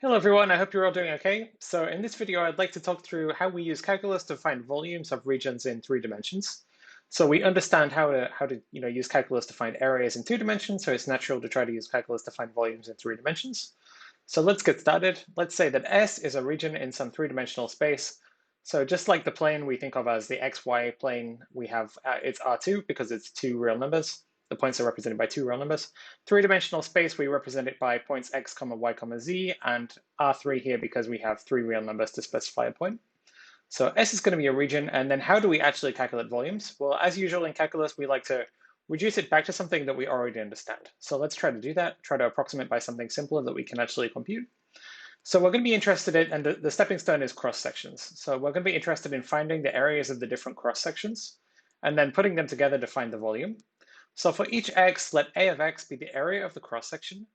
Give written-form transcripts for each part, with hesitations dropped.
Hello everyone, I hope you're all doing okay. So in this video, I'd like to talk through how we use calculus to find volumes of regions in 3 dimensions. So we understand how to use calculus to find areas in 2 dimensions, so it's natural to try to use calculus to find volumes in 3 dimensions. So let's get started. Let's say that S is a region in some 3 dimensional space. So just like the plane we think of as the XY plane, we have it's R2 because it's two real numbers. The points are represented by two real numbers. 3 dimensional space, we represent it by points x comma y comma z, and R3 here because we have three real numbers to specify a point. So S is going to be a region, and then how do we actually calculate volumes? Well, as usual in calculus, we like to reduce it back to something that we already understand. So let's try to do that, try to approximate by something simpler that we can actually compute. So we're going to be interested in, and the stepping stone is cross sections. So we're going to be interested in finding the areas of the different cross sections, and then putting them together to find the volume. So for each x, let A of x be the area of the cross section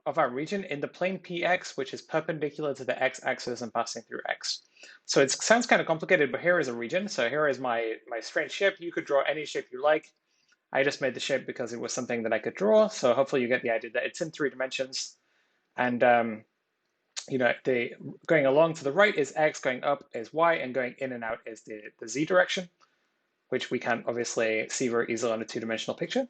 of our region in the plane PX, which is perpendicular to the x-axis and passing through x. So it sounds kind of complicated, but here is a region. So here is my straight shape. You could draw any shape you like. I just made the shape because it was something that I could draw. So hopefully you get the idea that it's in 3 dimensions. And the going along to the right is x, going up is y, and going in and out is the z direction, which we can obviously see very easily on a 2 dimensional picture.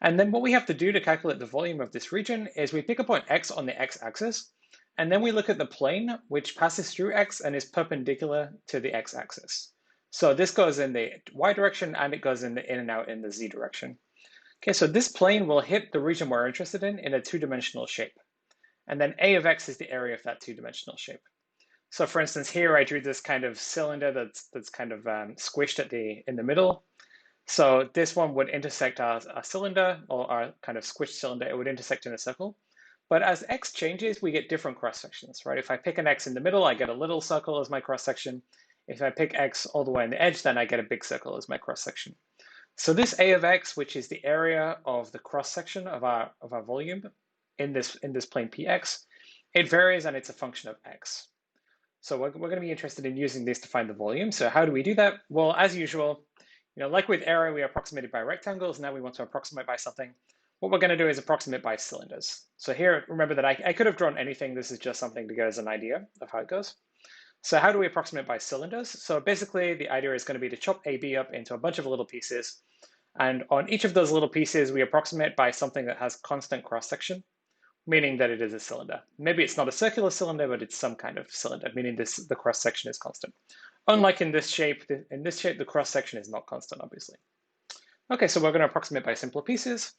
And then what we have to do to calculate the volume of this region is we pick a point x on the x-axis, and then we look at the plane which passes through x and is perpendicular to the x-axis. So this goes in the y direction and it goes in and out in the z direction. Okay, so this plane will hit the region we're interested in a 2 dimensional shape. And then A of x is the area of that 2 dimensional shape. So for instance, here I drew this kind of cylinder that's kind of squished in the middle. So this one would intersect our cylinder, or our kind of squished cylinder. It would intersect in a circle. But as x changes, we get different cross sections, right? If I pick an x in the middle, I get a little circle as my cross section. If I pick x all the way on the edge, then I get a big circle as my cross section. So this A of x, which is the area of the cross section of our volume in this plane px, it varies and it's a function of x. So we're going to be interested in using this to find the volume. So how do we do that? Well, as usual, like with area, we approximated by rectangles. Now we want to approximate by something. What we're going to do is approximate by cylinders. So here, remember that I could have drawn anything. This is just something to give us an idea of how it goes. So how do we approximate by cylinders? So basically, the idea is going to be to chop AB up into a bunch of little pieces. And on each of those little pieces, we approximate by something that has constant cross-section, meaning that it is a cylinder. Maybe it's not a circular cylinder, but it's some kind of cylinder, meaning the cross-section is constant. Unlike in this shape, the cross-section is not constant, obviously. Okay, so we're going to approximate by simpler pieces.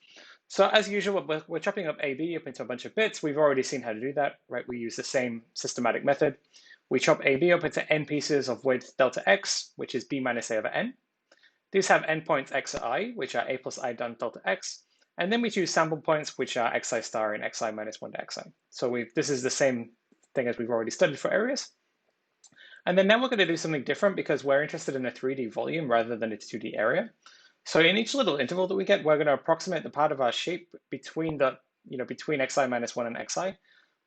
So as usual, we're chopping up AB up into a bunch of bits. We've already seen how to do that, right? We use the same systematic method. We chop AB up into n pieces of width delta x, which is b minus a over n. These have endpoints xi, which are a plus I done delta x. And then we choose sample points, which are xi star and xi minus 1 to xi. So this is the same thing as we've already studied for areas. And then now we're going to do something different because we're interested in a 3D volume rather than a 2D area. So in each little interval that we get, we're going to approximate the part of our shape between between xi minus 1 and xi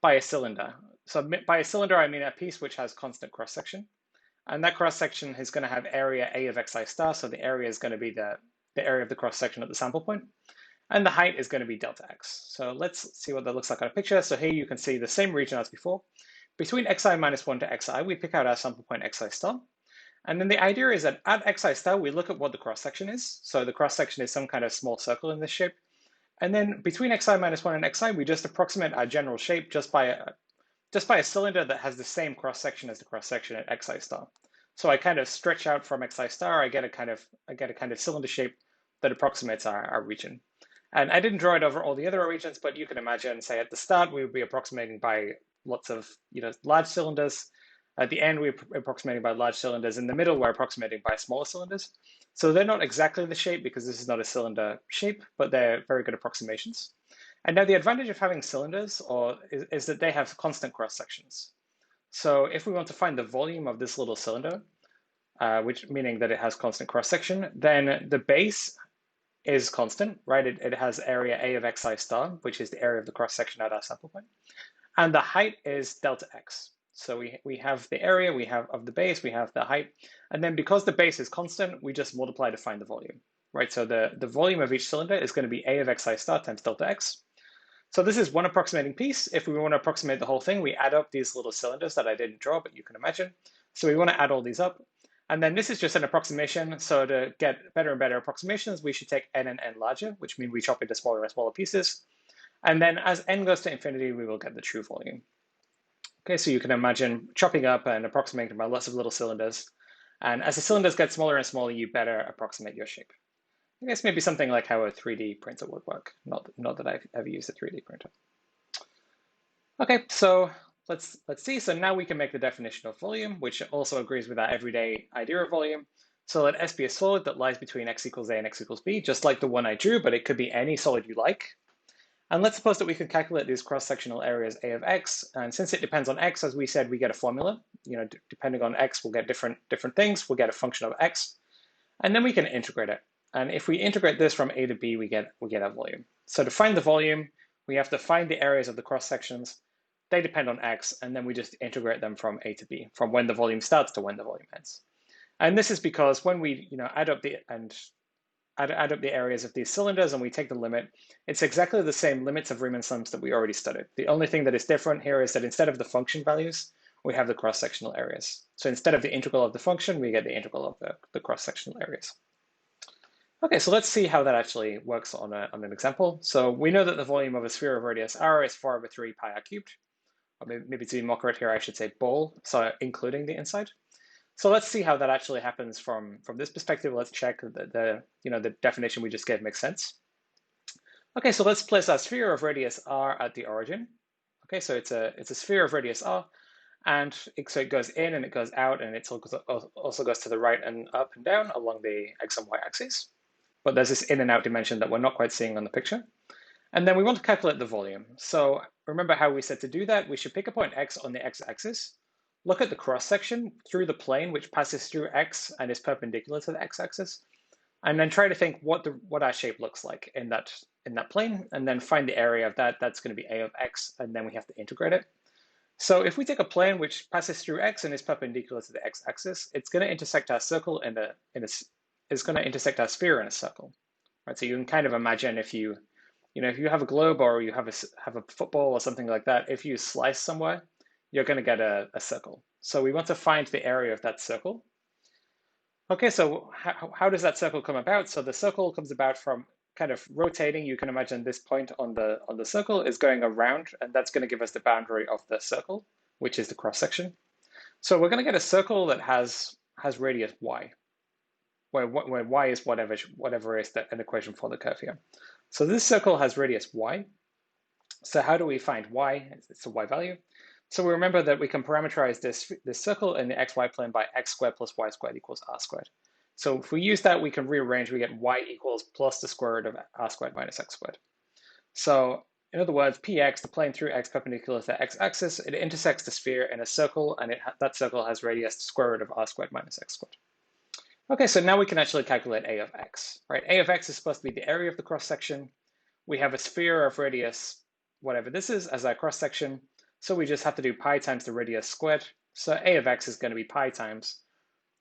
by a cylinder. So by a cylinder, I mean a piece which has constant cross-section. And that cross-section is going to have area A of xi star. So the area is going to be the area of the cross-section at the sample point. And the height is going to be delta x. So let's see what that looks like on a picture. So here you can see the same region as before. Between xi minus 1 to xi, we pick out our sample point xi star. And then the idea is that at xi star, we look at what the cross-section is. So the cross-section is some kind of small circle in this shape. And then between xi minus 1 and xi, we just approximate our general shape just by a cylinder that has the same cross-section as the cross-section at xi star. So I kind of stretch out from xi star, I get a kind of cylinder shape that approximates our region. And I didn't draw it over all the other regions, but you can imagine, say at the start, we would be approximating by lots of large cylinders. At the end, we're approximating by large cylinders. In the middle, we're approximating by smaller cylinders. So they're not exactly the shape because this is not a cylinder shape, but they're very good approximations. And now the advantage of having cylinders is that they have constant cross sections. So if we want to find the volume of this little cylinder, which meaning that it has constant cross section, then the base is constant, right? It has area A of xi star, which is the area of the cross section at our sample point. And the height is delta x. So we have the area, we have of the base, we have the height. And then because the base is constant, we just multiply to find the volume, right? So the volume of each cylinder is going to be A of xi star times delta x. So this is one approximating piece. If we want to approximate the whole thing, we add up these little cylinders that I didn't draw, but you can imagine. So we want to add all these up. And then this is just an approximation. So to get better and better approximations, we should take n and n larger, which means we chop into smaller and smaller pieces. And then as n goes to infinity, we will get the true volume. Okay, so you can imagine chopping up and approximating by lots of little cylinders. And as the cylinders get smaller and smaller, you better approximate your shape. I guess maybe something like how a 3D printer would work. Not that I've ever used a 3D printer. Okay, so let's see. So now we can make the definition of volume, which also agrees with our everyday idea of volume. So let S be a solid that lies between x equals a and x equals b, just like the one I drew, but it could be any solid you like. And let's suppose that we can calculate these cross-sectional areas A of x. And since it depends on x, as we said, we get a formula. Depending on x, we'll get different things. We'll get a function of x. And then we can integrate it. And if we integrate this from a to b, we get our volume. So to find the volume, we have to find the areas of the cross-sections. They depend on x, and then we just integrate them from a to b, from when the volume starts to when the volume ends. And this is because when we add up the areas of these cylinders and we take the limit, it's exactly the same limits of Riemann sums that we already studied. The only thing that is different here is that instead of the function values, we have the cross-sectional areas. So instead of the integral of the function, we get the integral of the cross-sectional areas. Okay, so let's see how that actually works on an example. So we know that the volume of a sphere of radius r is 4/3 pi r cubed. Or maybe to be more correct here, I should say ball, so including the inside. So let's see how that actually happens from this perspective. Let's check that the definition we just gave makes sense. Okay, so let's place our sphere of radius r at the origin. Okay, so it's a sphere of radius r, and so it goes in and it goes out, and it also goes to the right and up and down along the x and y axes. But there's this in and out dimension that we're not quite seeing on the picture. And then we want to calculate the volume. So remember how we said to do that, we should pick a point x on the x-axis, look at the cross-section through the plane which passes through x and is perpendicular to the x-axis, and then try to think what our shape looks like in that plane, and then find the area of that. That's going to be a of x, and then we have to integrate it. So if we take a plane which passes through x and is perpendicular to the x-axis, it's going to intersect our circle it's going to intersect our sphere in a circle, right? So you can kind of imagine if you have a globe or you have a football or something like that, if you slice somewhere, you're going to get a circle. So we want to find the area of that circle. Okay, so how does that circle come about? So the circle comes about from kind of rotating. You can imagine this point on the circle is going around, and that's going to give us the boundary of the circle, which is the cross section. So we're going to get a circle that has radius y, where y is whatever is an equation for the curve here. So this circle has radius y. So how do we find y? It's a y value. So we remember that we can parameterize this circle in the xy plane by x squared plus y squared equals r squared. So if we use that, we can rearrange. We get y equals plus the square root of r squared minus x squared. So in other words, px, the plane through x perpendicular to the x-axis, it intersects the sphere in a circle, and that circle has radius square root of r squared minus x squared. Okay, so now we can actually calculate a of x, right? A of x is supposed to be the area of the cross-section. We have a sphere of radius, whatever this is, as our cross-section. So we just have to do pi times the radius squared. So a of x is going to be pi times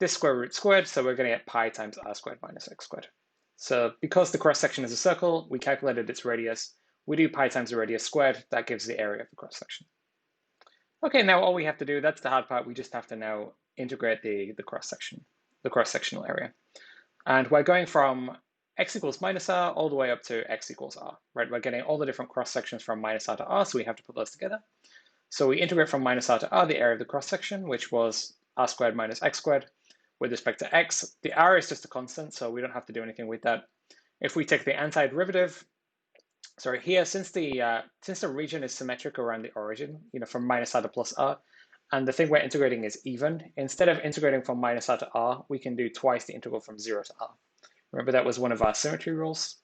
this square root squared. So we're going to get pi times r squared minus x squared. So because the cross-section is a circle, we calculated its radius. We do pi times the radius squared. That gives the area of the cross-section. Okay, now all we have to do, that's the hard part. We just have to now integrate the cross-section, the cross-sectional area. And we're going from x equals minus r all the way up to x equals r, right? We're getting all the different cross-sections from minus r to r, so we have to put those together. So we integrate from minus r to r the area of the cross-section, which was r squared minus x squared. With respect to x, the r is just a constant, so we don't have to do anything with that. If we take the antiderivative, sorry, here, since the region is symmetric around the origin, from minus r to plus r, and the thing we're integrating is even, instead of integrating from minus r to r, we can do twice the integral from 0 to r. Remember, that was one of our symmetry rules.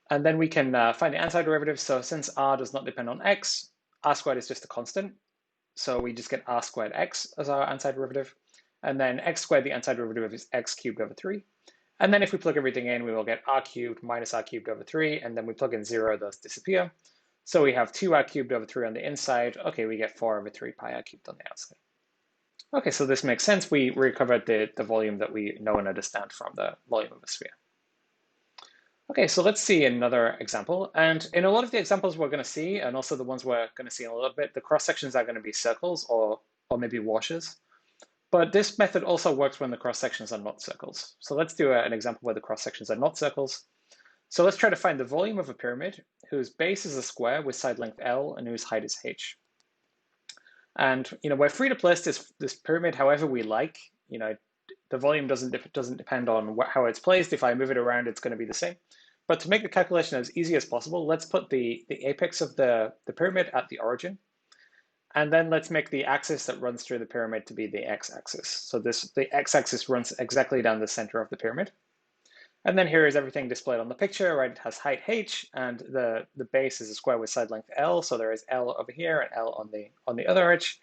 And then we can find the antiderivative. So since r does not depend on x, r squared is just a constant. So we just get r squared x as our antiderivative. And then x squared, the antiderivative is x cubed over 3. And then if we plug everything in, we will get r cubed minus r cubed over 3. And then we plug in 0, those disappear. So we have 2r cubed over 3 on the inside. Okay, we get 4/3 pi r cubed on the outside. Okay, so this makes sense. We recovered the volume that we know and understand from the volume of a sphere. Okay, so let's see another example. And in a lot of the examples we're going to see, and also the ones we're going to see in a little bit, the cross sections are going to be circles or maybe washes. But this method also works when the cross sections are not circles. So let's do an example where the cross sections are not circles. So let's try to find the volume of a pyramid whose base is a square with side length L and whose height is h. And we're free to place this pyramid however we like. The volume doesn't depend on how it's placed. If I move it around, it's going to be the same. But to make the calculation as easy as possible, let's put the apex of the pyramid at the origin. And then let's make the axis that runs through the pyramid to be the x-axis. So the x-axis runs exactly down the center of the pyramid. And then here is everything displayed on the picture, right? It has height h, and the base is a square with side length L. So there is L over here and L on the other edge.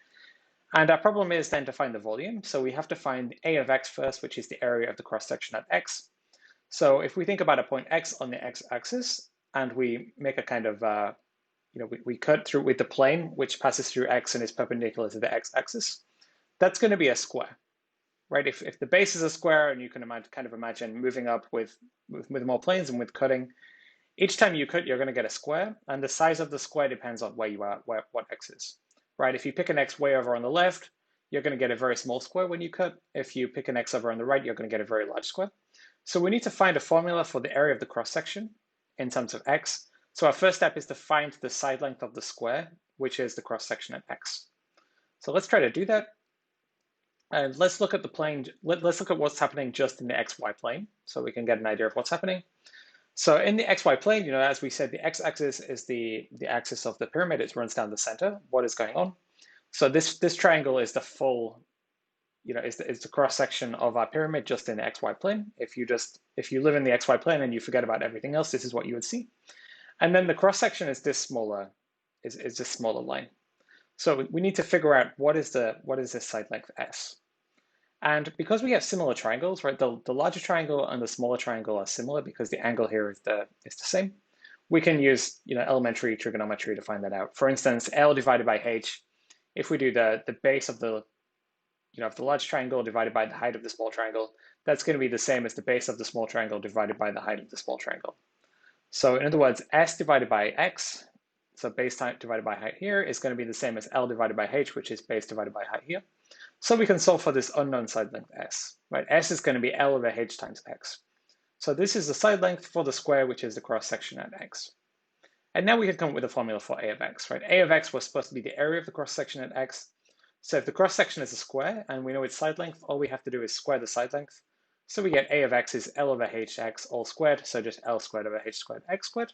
And our problem is then to find the volume. So we have to find A of x first, which is the area of the cross section at x. So if we think about a point x on the x-axis, and we make a kind of we cut through with the plane, which passes through x and is perpendicular to the x-axis, that's going to be a square, right? If the base is a square, and you can kind of imagine moving up with more planes and with cutting, each time you cut, you're going to get a square, and the size of the square depends on where you are, what x is, right? If you pick an x way over on the left, you're going to get a very small square when you cut. If you pick an x over on the right, you're going to get a very large square. So we need to find a formula for the area of the cross section in terms of x. So our first step is to find the side length of the square, which is the cross section at x. So let's try to do that. And let's look at the plane. Let's look at what's happening just in the xy plane, so we can get an idea of what's happening. So in the xy plane, as we said, the x-axis is the axis of the pyramid. It runs down the center. What is going on? So this triangle is the full, is the cross section of our pyramid just in the xy plane. If you live in the xy plane and you forget about everything else, this is what you would see. And then the cross section is this smaller, is this smaller line. So we need to figure out what is this side length s. And because we have similar triangles, right, the larger triangle and the smaller triangle are similar because the angle here is the same. We can use elementary trigonometry to find that out. For instance, L divided by H, if we do the base of the of the large triangle divided by the height of the small triangle, that's going to be the same as the base of the small triangle divided by the height of the small triangle. So in other words, S divided by X, so base divided by height here, is going to be the same as L divided by H, which is base divided by height here. So we can solve for this unknown side length S, right? S is going to be L over H times X. So this is the side length for the square, which is the cross section at X. And now we can come up with a formula for A of X, right? A of X was supposed to be the area of the cross section at X. So if the cross section is a square and we know its side length, all we have to do is square the side length. So we get A of X is L over HX all squared, so just L squared over H squared X squared.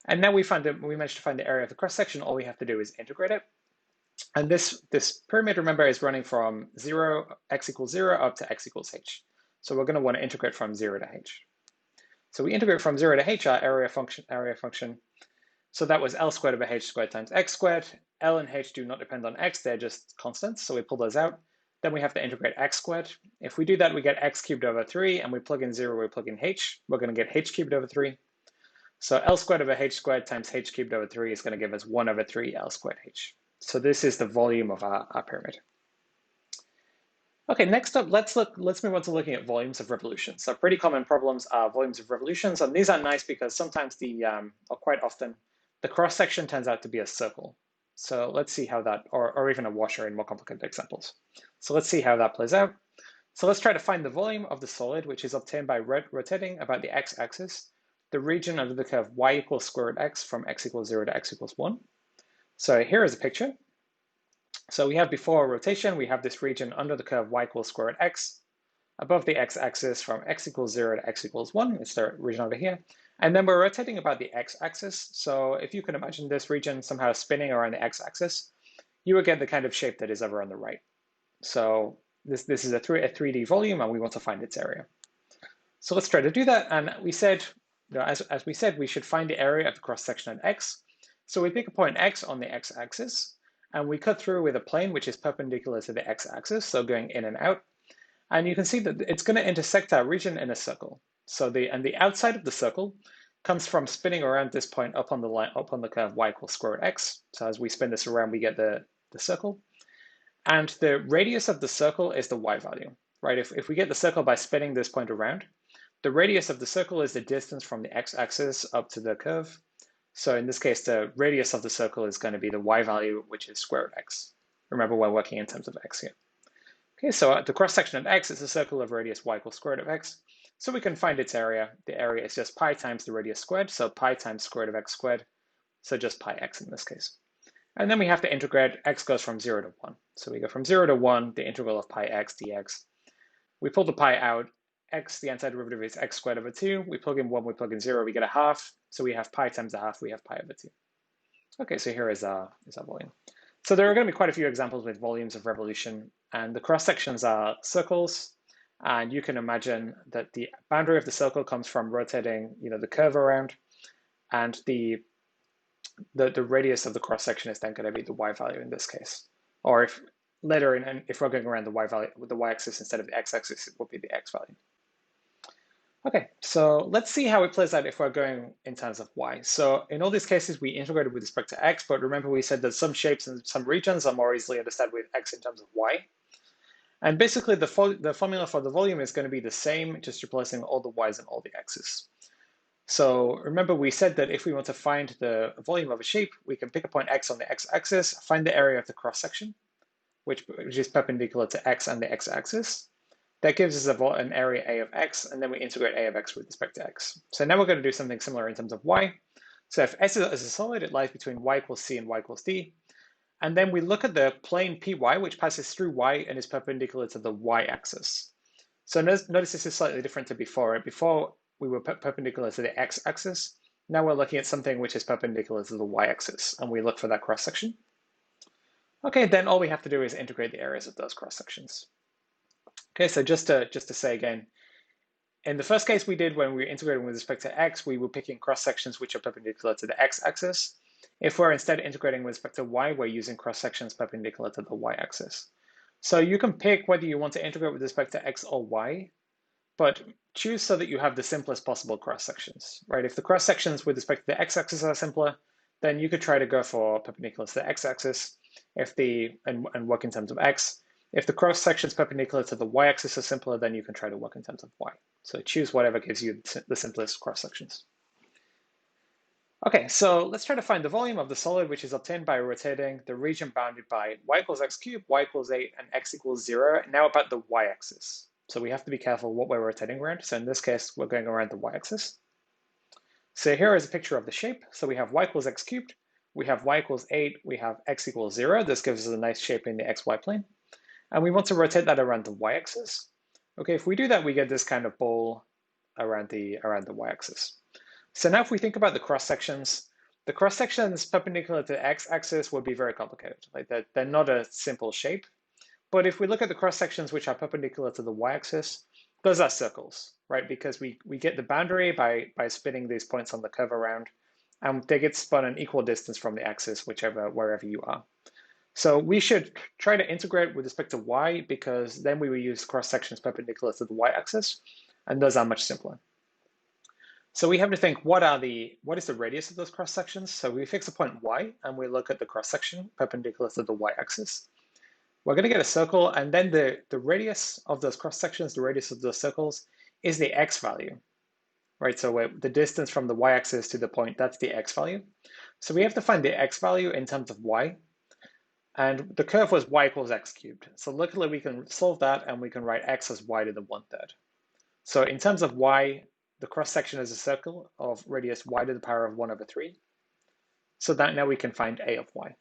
And now we managed to find the area of the cross section. All we have to do is integrate it. And this pyramid, remember, is running from x equals 0 up to x equals h. So we're going to want to integrate from 0 to h. So we integrate from 0 to h, our area function. So that was L squared over H squared times X squared. L and H do not depend on X, they're just constants. So we pull those out. Then we have to integrate X squared. If we do that, we get X cubed over 3, and we plug in 0, we plug in H. We're going to get H cubed over 3. So L squared over H squared times H cubed over 3 is going to give us 1 over 3 L squared H. So this is the volume of our pyramid. Okay, next up, let's move on to looking at volumes of revolutions. So pretty common problems are volumes of revolutions, and these are nice because sometimes or quite often, the cross section turns out to be a circle. So let's see how that, or even a washer in more complicated examples. So let's see how that plays out. So let's try to find the volume of the solid, which is obtained by rotating about the x-axis, the region under the curve y equals square root x from x equals 0 to x equals 1. So here is a picture. So we have before rotation, we have this region under the curve y equals square root x, above the x-axis from x equals 0 to x equals 1. It's the region over here. And then we're rotating about the x-axis. So if you can imagine this region somehow spinning around the x-axis, you will get the kind of shape that is over on the right. So this is a 3D volume, and we want to find its area. So let's try to do that. And we said, as we said, we should find the area of the cross section at x. So we pick a point x on the x-axis, and we cut through with a plane which is perpendicular to the x-axis, so going in and out. And you can see that it's going to intersect our region in a circle. So the outside of the circle comes from spinning around this point up on the curve y equals square root x. So as we spin this around, we get the circle. And the radius of the circle is the y value, right? If we get the circle by spinning this point around, The radius of the circle is the distance from the x-axis up to the curve. So in this case, the radius of the circle is going to be the y value, which is square root of x. Remember, we're working in terms of x here. Okay, so the cross-section of x is a circle of radius y equals square root of x. So we can find its area. The area is just pi times the radius squared, so pi times square root of x squared, so just pi x in this case. And then we have to integrate, x goes from 0 to 1. So we go from 0 to 1, the integral of pi x dx. We pull the pi out, x, the antiderivative is x squared over 2. We plug in 1, we plug in 0, we get a half. So we have pi times a half, we have pi over 2. Okay, so here is our volume. So there are going to be quite a few examples with volumes of revolution, and the cross sections are circles. And you can imagine that the boundary of the circle comes from rotating, the curve around, and the radius of the cross section is then going to be the y value in this case. Or if later, if we're going around the y value with the y-axis instead of the x-axis, it will be the x value. Okay, so let's see how it plays out if we're going in terms of y. So in all these cases, we integrated with respect to x, but remember we said that some shapes and some regions are more easily understood with x in terms of y. And basically the formula for the volume is going to be the same, just replacing all the y's and all the x's. So remember we said that if we want to find the volume of a shape, we can pick a point x on the x-axis, find the area of the cross-section, which is perpendicular to x and the x-axis. That gives us an area A of x, and then we integrate A of x with respect to x. So now we're going to do something similar in terms of y. So if S is a solid, it lies between y equals c and y equals d. And then we look at the plane py, which passes through y and is perpendicular to the y-axis. So notice this is slightly different to before. Before we were perpendicular to the x-axis. Now we're looking at something which is perpendicular to the y-axis, and we look for that cross-section. Okay, then all we have to do is integrate the areas of those cross-sections. Okay, so just to say again, in the first case we did when we were integrating with respect to x, we were picking cross-sections which are perpendicular to the x-axis. If we're instead integrating with respect to y, we're using cross-sections perpendicular to the y-axis. So you can pick whether you want to integrate with respect to x or y, but choose so that you have the simplest possible cross-sections, right? If the cross-sections with respect to the x-axis are simpler, then you could try to go for perpendicular to the x-axis and work in terms of x. If the cross sections perpendicular to the y-axis are simpler, then you can try to work in terms of y. So choose whatever gives you the simplest cross sections. Okay, so let's try to find the volume of the solid, which is obtained by rotating the region bounded by y equals x cubed, y equals 8, and x equals 0, now about the y-axis. So we have to be careful what we're rotating around. So in this case, we're going around the y-axis. So here is a picture of the shape. So we have y equals x cubed, we have y equals 8, we have x equals 0. This gives us a nice shape in the xy plane. And we want to rotate that around the y-axis. Okay, if we do that, we get this kind of ball around the y-axis. So now if we think about the cross-sections, the cross-sections perpendicular to the x-axis would be very complicated. Like they're not a simple shape. But if we look at the cross-sections which are perpendicular to the y-axis, those are circles, right? Because we get the boundary by spinning these points on the curve around, and they get spun an equal distance from the axis, wherever you are. So we should try to integrate with respect to y, because then we will use cross sections perpendicular to the y-axis, and those are much simpler. So we have to think, what is the radius of those cross sections? So we fix a point y, and we look at the cross section perpendicular to the y-axis. We're going to get a circle, and then the radius of those cross sections, the radius of those circles, is the x value, right? So the distance from the y-axis to the point, that's the x value. So we have to find the x value in terms of y. And the curve was y equals x cubed. So luckily we can solve that, and we can write x as y to the 1/3. So in terms of y, the cross section is a circle of radius y to the power of 1/3. So that now we can find a of y.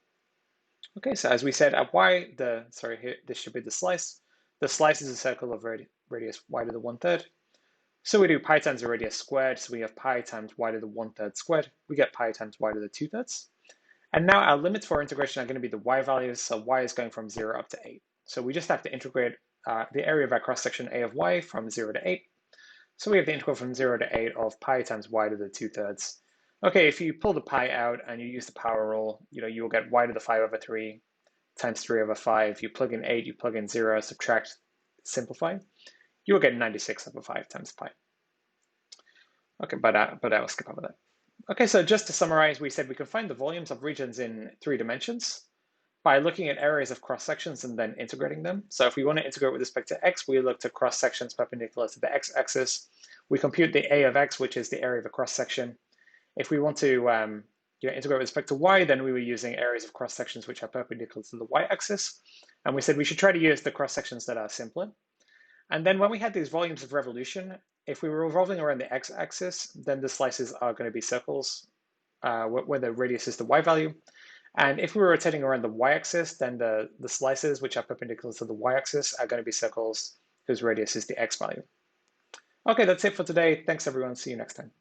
Okay, so as we said at y, here, this should be the slice. The slice is a circle of radius y to the 1/3. So we do pi times the radius squared. So we have pi times y to the 1/3 squared. We get pi times y to the 2/3. And now our limits for integration are going to be the y values. So y is going from 0 up to 8. So we just have to integrate the area of our cross section a of y from 0 to 8. So we have the integral from 0 to 8 of pi times y to the 2/3. Okay, if you pull the pi out and you use the power rule, you will get y to the 5/3 times 3/5. You plug in 8, you plug in 0, subtract, simplify. You will get 96/5 times pi. Okay, but I will skip over that. Okay, so just to summarize, we said we can find the volumes of regions in 3 dimensions by looking at areas of cross sections and then integrating them. So if we want to integrate with respect to x, we look to cross sections perpendicular to the x-axis. We compute the A of x, which is the area of a cross-section. If we want to integrate with respect to y, then we were using areas of cross-sections which are perpendicular to the y-axis. And we said we should try to use the cross-sections that are simpler. And then when we had these volumes of revolution, if we were revolving around the x-axis, then the slices are going to be circles where the radius is the y value. And if we were rotating around the y-axis, then the slices which are perpendicular to the y-axis are going to be circles whose radius is the x value. Okay, that's it for today. Thanks everyone. See you next time.